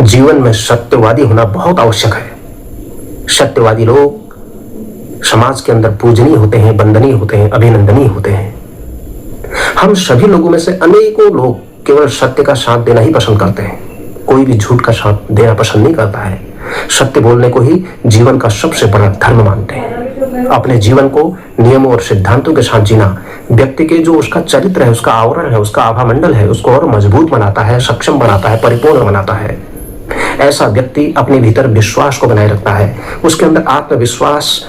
जीवन में सत्यवादी होना बहुत आवश्यक है। सत्यवादी लोग समाज के अंदर पूजनीय होते हैं, वंदनीय होते हैं, अभिनंदनीय होते हैं। हम सभी लोगों में से अनेकों लोग केवल सत्य का साथ देना ही पसंद करते हैं, कोई भी झूठ का साथ देना पसंद नहीं करता है। सत्य बोलने को ही जीवन का सबसे बड़ा धर्म मानते हैं। अपने जीवन को नियमों और सिद्धांतों के साथ जीना व्यक्ति के जो उसका चरित्र है, उसका आवरण है, उसका आभामंडल है, उसको और मजबूत बनाता है, सक्षम बनाता है, परिपूर्ण बनाता है। ऐसा व्यक्ति अपने भीतर विश्वास को बनाए रखता है। उसके अंदर आत्मविश्वास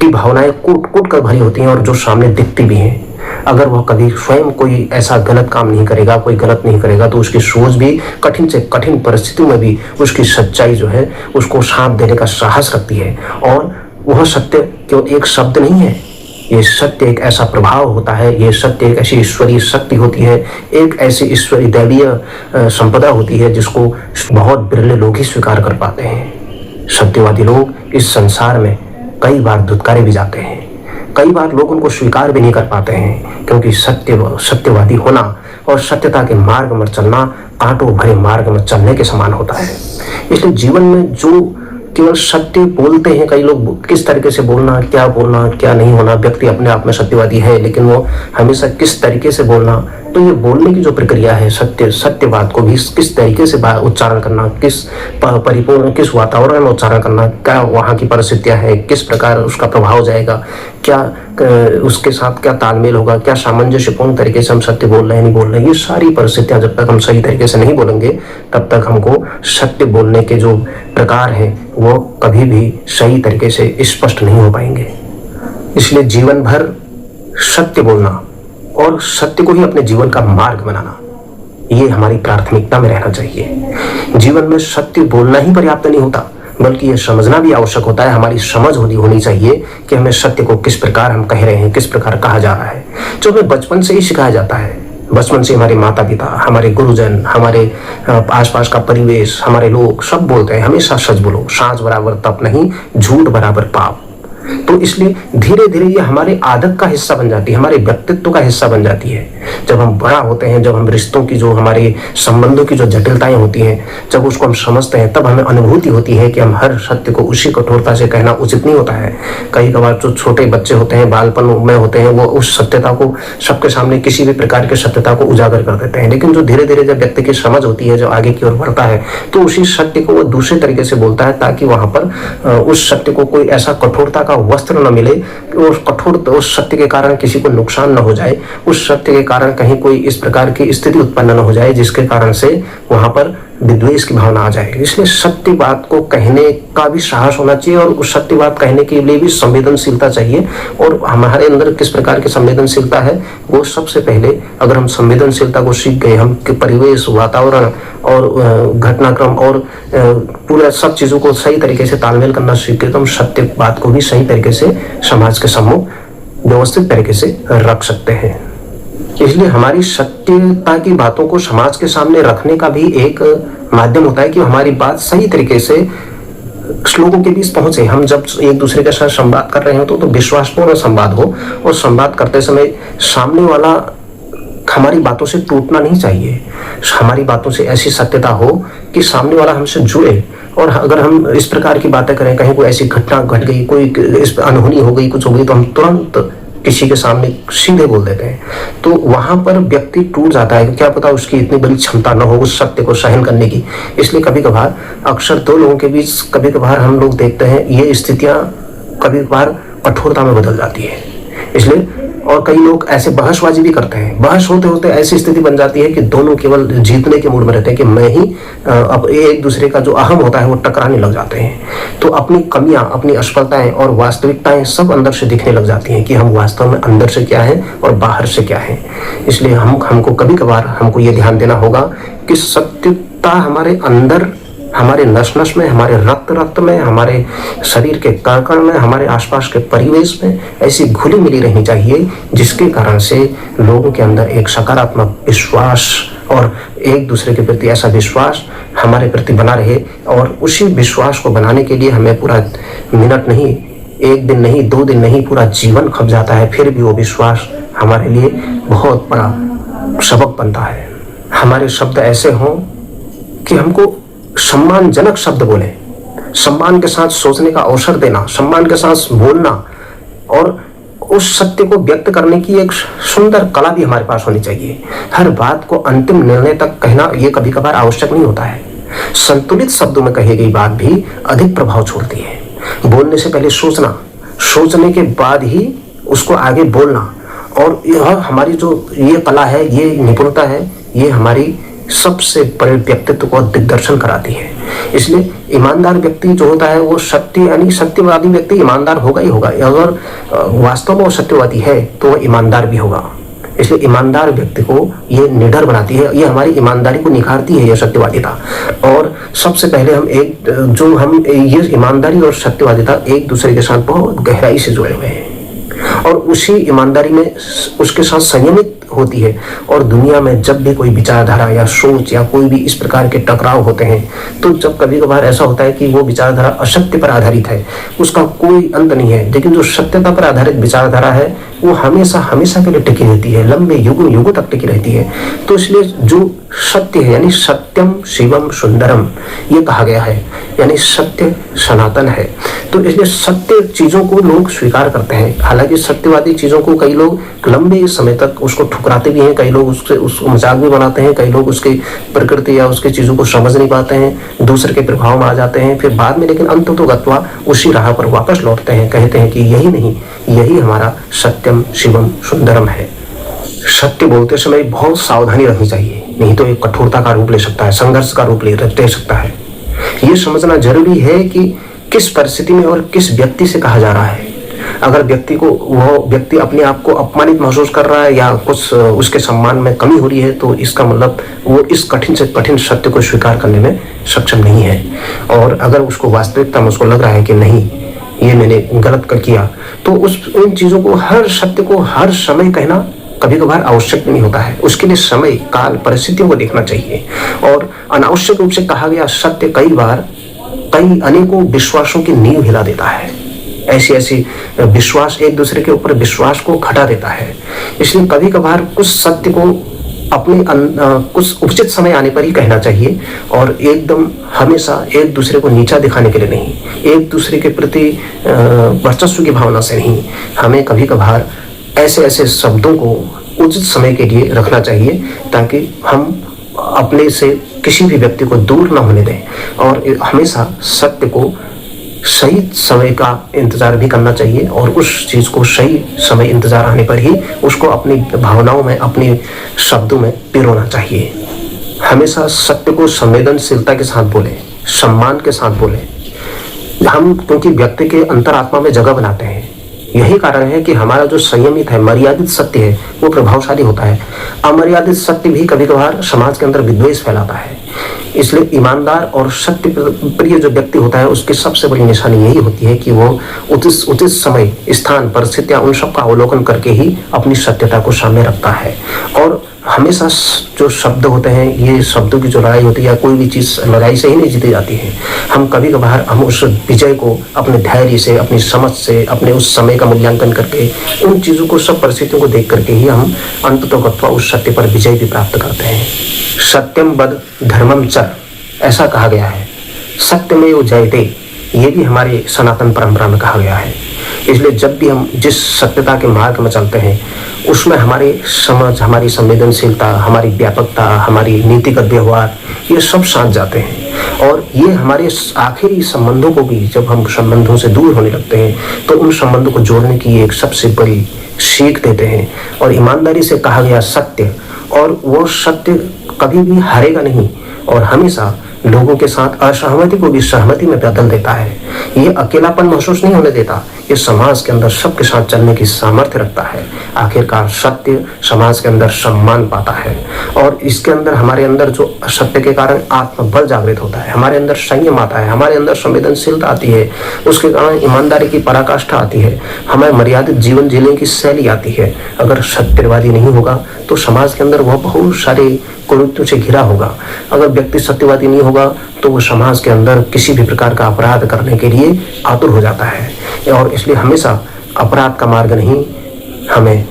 की भावनाएं कूट कूट कर भरी होती हैं और जो सामने दिखती भी हैं। अगर वह कभी स्वयं कोई ऐसा गलत काम नहीं करेगा, कोई गलत नहीं करेगा, तो उसकी सोच भी कठिन से कठिन परिस्थितियों में भी उसकी सच्चाई जो है उसको साथ देने का साहस रखती है। और वह सत्य केवल एक शब्द नहीं है, ये सत्य एक ऐसा प्रभाव होता है, ये सत्य एक ऐसी ईश्वरीय शक्ति होती है, एक ऐसी ईश्वरीय दैवीय संपदा होती है जिसको बहुत बिरले लोग ही स्वीकार कर पाते हैं। सत्यवादी लोग इस संसार में कई बार धुतकारे भी जाते हैं, कई बार लोग उनको स्वीकार भी नहीं कर पाते हैं, क्योंकि सत्यवादी होना और सत्यता के मार्ग में चलना कांटों भरे मार्ग में चलने के समान होता है। इसलिए जीवन में जो केवल सत्य बोलते हैं कई लोग, किस तरीके से बोलना, क्या नहीं होना, व्यक्ति अपने आप में सत्यवादी है, लेकिन वो हमेशा किस तरीके से बोलना, तो ये बोलने की जो प्रक्रिया है, सत्यवाद को भी किस तरीके से उच्चारण करना, किस परिपूर्ण किस वातावरण में उच्चारण करना, क्या वहाँ की परिस्थितियाँ है, किस प्रकार उसका प्रभाव जाएगा, क्या उसके साथ क्या तालमेल होगा, क्या सामंजस्यपूर्ण तरीके से हम सत्य बोल रहे हैं नहीं बोल रहे हैं, ये सारी परिस्थितियाँ जब तक हम सही तरीके से नहीं बोलेंगे तब तक हमको सत्य बोलने के जो प्रकार हैं वो कभी भी सही तरीके से स्पष्ट नहीं हो पाएंगे। इसलिए जीवन भर सत्य बोलना और सत्य को ही अपने जीवन का मार्ग बनाना, ये हमारी प्राथमिकता में रहना चाहिए। जीवन में सत्य बोलना ही पर्याप्त नहीं होता, बल्कि ये समझना भी आवश्यक होता है। हमारी समझ होनी चाहिए कि हमें सत्य को किस प्रकार हम कह रहे हैं, किस प्रकार कहा जा रहा है, जो हमें बचपन से ही सिखाया जाता है। बचपन से हमारे माता पिता, हमारे गुरुजन, हमारे आसपास का परिवेश, हमारे लोग सब बोलते हैं हमेशा सच बोलो, सांझ बराबर तप नहीं, झूठ बराबर पाप। तो इसलिए धीरे धीरे ये हमारे आदत का हिस्सा बन जाती है, हमारे व्यक्तित्व का हिस्सा बन जाती है। जब हम बड़ा होते हैं, जब हम रिश्तों की जो हमारे संबंधों की जो जटिलताएं होती हैं, जब उसको हम समझते हैं, तब हमें अनुभूति होती है कि हम हर सत्य को उसी कठोरता से कहना उचित नहीं होता है। कई कबार जो छोटे बच्चे होते हैं, बालपन में होते हैं, वो उस सत्यता को सबके सामने किसी भी प्रकार की सत्यता को उजागर कर देते हैं। लेकिन जो धीरे धीरे जब व्यक्ति की समझ होती है, जो आगे की ओर बढ़ता है, तो उसी सत्य को वो दूसरे तरीके से बोलता है, ताकि वहां पर उस सत्य को कोई ऐसा कठोरता का वस्त्र न मिले, उस सत्य के कारण किसी को नुकसान न हो जाए, उस सत्य के कारण कहीं कोई इस प्रकार की स्थिति उत्पन्न न हो जाए जिसके कारण से वहां पर विद्वेष की भावना आ जाए। इसलिए सत्य बात को कहने का भी साहस होना चाहिए और उस सत्य बात कहने के लिए भी संवेदनशीलता चाहिए। और हमारे अंदर किस प्रकार की संवेदनशीलता है, वो सबसे पहले अगर हम संवेदनशीलता को सीख गए, हम परिवेश, वातावरण और घटनाक्रम और पूरा सब चीजों को सही तरीके से तालमेल करना सीख गए, तो हम सत्य बात को भी सही तरीके से समाज के सम्मुख व्यवस्थित तरीके से रख सकते हैं। इसलिए हमारी सत्यता की बातों को समाज के सामने रखने का भी एक माध्यम होता है कि हमारी बात सही तरीके से लोगों के बीच पहुंचे। हम जब एक दूसरे के साथ संवाद कर रहे हो तो विश्वासपूर्ण संवाद हो, और संवाद करते समय सामने वाला हमारी बातों से टूटना नहीं चाहिए। हमारी बातों से ऐसी सत्यता हो कि सामने वाला हमसे जुड़े। और अगर हम इस प्रकार की बातें करें, कहीं कोई ऐसी घटना घट गई, कोई इस अनहोनी हो गई, कुछ हो गई, तो हम तुरंत किसी के सामने सीधे बोल देते हैं, तो वहां पर व्यक्ति टूट जाता है। क्या पता उसकी इतनी बड़ी क्षमता न हो उस सत्य को सहन करने की। इसलिए कभी कभार अक्सर दो लोगों के बीच कभी कभार हम लोग देखते हैं ये स्थितियां कभी कभार कठोरता में बदल जाती है। इसलिए और कई लोग ऐसे बहसबाजी भी करते हैं, बहस होते होते ऐसी स्थिति बन जाती है कि दोनों केवल जीतने के मूड में रहते हैं कि मैं ही, अब एक दूसरे का जो अहम होता है वो टकराने लग जाते हैं। तो अपनी कमियां, अपनी असफलताएं और वास्तविकताएं सब अंदर से दिखने लग जाती हैं कि हम वास्तव में अंदर से क्या है और बाहर से क्या है। इसलिए हमको कभी कभार हमको ये ध्यान देना होगा कि सत्यता हमारे अंदर, हमारे नस नस में, हमारे रक्त में, हमारे शरीर के कण में, हमारे आसपास के परिवेश में ऐसी घुली मिली रहनी चाहिए जिसके कारण से लोगों के अंदर एक सकारात्मक विश्वास और एक दूसरे के प्रति ऐसा विश्वास हमारे प्रति बना रहे। और उसी विश्वास को बनाने के लिए हमें पूरा मिनट नहीं, एक दिन नहीं, 2 दिन नहीं, पूरा जीवन खप जाता है, फिर भी वो विश्वास हमारे लिए बहुत बड़ा सबक बनता है। हमारे शब्द ऐसे हों कि हमको सम्मानजनक शब्द बोले, सम्मान के साथ सोचने का अवसर देना, सम्मान के साथ बोलना और उस सत्य को व्यक्त करने की एक सुंदर कला भी हमारे पास होनी चाहिए। हर बात को अंतिम निर्णय तक कहना ये कभी कभार आवश्यक नहीं होता है। संतुलित शब्दों में कही गई बात भी अधिक प्रभाव छोड़ती है। बोलने से पहले सोचना, सोचने के बाद ही उसको आगे बोलना, और यह हमारी जो ये कला है, ये निपुणता है, ये हमारी सबसे बड़े व्यक्तित्व को दिग्दर्शन कराती है। इसलिए ईमानदार व्यक्ति जो होता है वो सत्य यानी सत्यवादी व्यक्ति ईमानदार होगा ही होगा। अगर वास्तव में वो सत्यवादी है तो वह ईमानदार भी होगा। इसलिए ईमानदार व्यक्ति को ये निडर बनाती है, ये हमारी ईमानदारी को निखारती है, यह सत्यवादिता। और सबसे पहले हम ये ईमानदारी और सत्यवादिता एक दूसरे के साथ बहुत गहराई से जुड़े हुए हैं, और उसी ईमानदारी में उसके साथ संयमित होती है। और दुनिया में जब भी कोई विचारधारा या सोच या कोई भी इस प्रकार के टकराव होते हैं, तो जब कभी कभार ऐसा होता है कि वो विचारधारा असत्य पर आधारित है, उसका कोई अंत नहीं है, लेकिन जो सत्यता पर आधारित विचारधारा है वो हमेशा हमेशा के लिए टिकी रहती है, लंबे युगों युगों तक टिकी रहती है। तो इसलिए जो सत्य है यानी सत्यम शिवम सुंदरम ये कहा गया है, यानी सत्य सनातन है। तो इसलिए सत्य चीजों को लोग स्वीकार करते हैं। हालांकि सत्यवादी चीजों को कई लोग लंबे समय तक उसको ठुकराते भी हैं, कई लोग उसको मजाक भी बनाते हैं, कई लोग उसकी प्रकृति या उसके चीजों को समझ नहीं पाते हैं, दूसरे के प्रभाव में आ जाते हैं, फिर बाद में लेकिन अंततोगत्वा उसी राह पर वापस लौटते हैं, कहते हैं कि यही नहीं, यही हमारा सत्यम शिवम सुंदरम है। सत्य बोलते समय बहुत सावधानी रखनी चाहिए, नहीं तो एक कठोरता का रूप ले सकता है, संघर्ष का रूप ले सकता है। ये समझना जरूरी है कि किस परिस्थिति में और किस व्यक्ति से कहा जा रहा है। अगर वो व्यक्ति अपने आप को अपमानित महसूस कर रहा है या कुछ उसके सम्मान में कमी हो रही है, तो इसका मतलब वो इस कठिन से कठिन सत्य को स्वीकार करने में सक्षम नहीं है। और अगर उसको वास्तविकता में उसको लग रहा है कि नहीं ये मैंने गलत कर किया, तो उन चीजों को, हर सत्य को हर समय कहना कभी कभार आवश्यक नहीं होता है। उसके लिए समय काल परिस्थितियों को देखना चाहिए। और अनावश्यक रूप से कहा गया सत्य कई अनेकों विश्वासों की नींव हिला देता है। ऐसी विश्वास, एक दूसरे के ऊपर विश्वास को घटा देता है। इसलिए कभी कभार कुछ सत्य को अपने कुछ उचित समय आने पर ही कहना चाहिए, और एकदम हमेशा एक दूसरे को नीचा दिखाने के लिए नहीं, एक दूसरे के प्रति वर्चस्व की भावना से नहीं। हमें कभी कभार ऐसे शब्दों को उचित समय के लिए रखना चाहिए, ताकि हम अपने से किसी भी व्यक्ति को दूर न होने दें। और हमेशा सत्य को सही समय का इंतजार भी करना चाहिए, और उस चीज को सही समय इंतजार आने पर ही उसको अपनी भावनाओं में, अपने शब्दों में पिरोना चाहिए। हमेशा सत्य को संवेदनशीलता के साथ बोले, सम्मान के साथ बोले। हम क्योंकि व्यक्ति के अंतरात्मा में जगह बनाते हैं, यही कारण है कि हमारा जो संयमित है, मर्यादित सत्य है, वो प्रभावशाली होता है। अमर्यादित सत्य भी कभी कभार समाज के अंदर विद्वेष फैलाता है। इसलिए ईमानदार और सत्य प्रिय जो व्यक्ति होता है, उसकी सबसे बड़ी निशानी यही होती है कि वो उचित समय, स्थान, परिस्थितियां, उन सब का अवलोकन करके ही अपनी सत्यता को सामने रखता है। और हमेशा जो शब्द होते हैं, ये शब्दों की जो लड़ाई होती है, या कोई भी चीज लड़ाई से ही नहीं जीती जाती है। हम कभी कभार उस विजय को अपने धैर्य से, अपनी समझ से, अपने उस समय का मूल्यांकन करके, उन चीजों को, सब परिस्थितियों को देख करके ही हम अंततः उस सत्य पर विजय भी प्राप्त करते हैं। सत्यम वद धर्मम चर, ऐसा कहा गया है। सत्यमेव जयते, ये भी हमारे सनातन परंपरा में कहा गया है। इसलिए जब भी हम जिस सत्यता के मार्ग में चलते हैं, उसमें हमारी समझ, हमारी संवेदनशीलता, हमारी व्यापकता, हमारी नीतिगत व्यवहार, ये सब साथ जाते हैं। और ये हमारे आखिरी संबंधों को भी, जब हम संबंधों से दूर होने लगते हैं, तो उन संबंधों को जोड़ने की एक सबसे बड़ी सीख देते हैं। और ईमानदारी से कहा गया सत्य, और वो सत्य कभी भी हारेगा नहीं, और हमेशा लोगों के साथ असहमति को भी सहमति में बदल देता है। ये अकेलापन महसूस नहीं होने देता, ये समाज के अंदर सबके साथ चलने की सामर्थ्य रखता है। आखिरकार सत्य समाज के अंदर सम्मान पाता है, और इसके अंदर, हमारे अंदर जो सत्य के कारण आत्मबल जागृत होता है, हमारे अंदर संयम आता है, हमारे अंदर संवेदनशीलता आती है, उसके कारण ईमानदारी की पराकाष्ठा आती है, हमें मर्यादित जीवन जीने की शैली आती है। अगर सत्यवादी नहीं होगा तो समाज के अंदर वह बहुत सारे कुरीतियों से घिरा होगा। अगर व्यक्ति सत्यवादी नहीं होगा तो वो समाज के अंदर किसी भी प्रकार का अपराध करने के लिए आतुर हो जाता है। और इसलिए हमेशा अपराध का मार्ग नहीं, हमें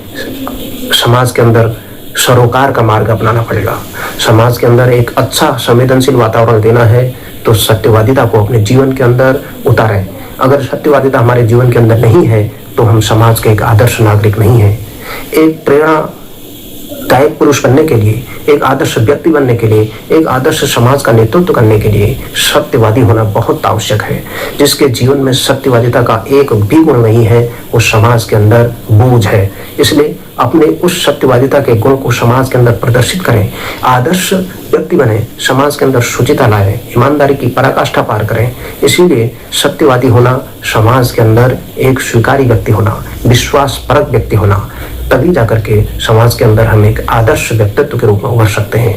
समाज के अंदर सरोकार का मार्ग अपनाना पड़ेगा। समाज के अंदर एक अच्छा संवेदनशील वातावरण देना है, तो सत्यवादिता को अपने जीवन के अंदर उतारें। अगर सत्यवादिता हमारे जीवन के अंदर नहीं है तो हम समाज के एक आदर्श नागरिक नहीं है। एक प्रेरणादायक पुरुष बनने के लिए, एक आदर्श व्यक्ति बनने के लिए, एक आदर्श समाज का नेतृत्व करने के लिए सत्यवादी होना बहुत आवश्यक है। जिसके जीवन में सत्यवादिता का एक भी गुण नहीं है वो समाज के अंदर बोझ है। इसलिए अपने उस सत्यवादिता के गुण को समाज के अंदर प्रदर्शित करें, आदर्श व्यक्ति बने, समाज के अंदर शुचिता लाए, ईमानदारी की पराकाष्ठा पार करें। इसीलिए सत्यवादी होना, समाज के अंदर एक स्वीकारी व्यक्ति होना, विश्वासपरक व्यक्ति होना, तभी जाकर के समाज के अंदर हम एक आदर्श व्यक्तित्व के रूप में उभर सकते हैं।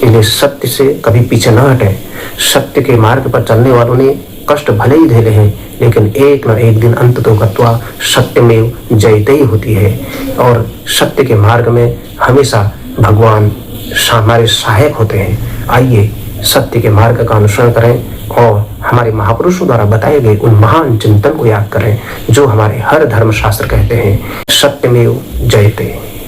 इसलिए सत्य से कभी पीछे न हटें। सत्य के मार्ग पर चलने वालों ने कष्ट भले ही झेले हैं, लेकिन एक न एक दिन अंततो गत्वा सत्यमेव जयते ही होती है। और सत्य के मार्ग में हमेशा भगवान हमारे सहायक होते हैं। आइए सत्य के मार्ग का अनुसरण करें और हमारे महापुरुषों द्वारा बताए गए उन महान चिंतन को याद करें जो हमारे हर धर्मशास्त्र कहते हैं, सत्यमेव जयते।